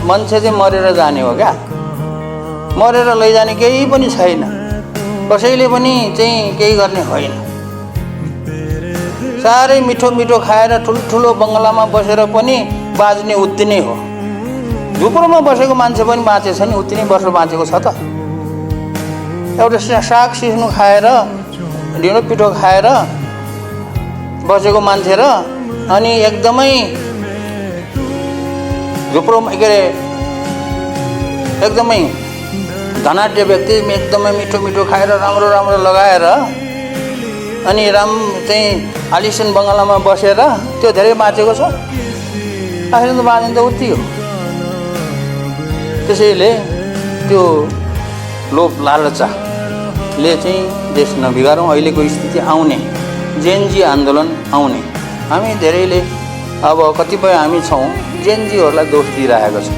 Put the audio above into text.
मान्छे चाहिँ मरेर जाने हो क्या, मरेर लैजाने केही पनि छैन, कसैले पनि चाहिँ केही गर्ने होइन। साह्रै मिठो मिठो खाएर ठुल्ठुलो बङ्गलामा बसेर पनि बाँच्ने उति नै हो। झुप्रोमा बसेको मान्छे पनि बाँचेछ नि, उति नै वर्ष बाँचेको छ त। एउटा साग सिस्नु खाएर ढिँडो पिठो खाएर बसेको मान्छे र अनि एकदमै झुप्रोमा के अरे एकदमै धनाढ्य व्यक्ति एकदमै मिठो मिठो खाएर राम्रो राम्रो लगाएर अनि चाहिँ आलिसन बङ्गलामा बसेर त्यो धेरै बाँचेको छ। आखिर त बाँच्ने त उति हो। त्यसैले त्यो लोभ लालचाले चाहिँ देश नबिगारौँ। अहिलेको स्थिति आउने जेनजी आन्दोलन आउने, हामी धेरैले अब कतिपय हामी छौँ जेनजीहरूलाई दोष दिइरहेको छ।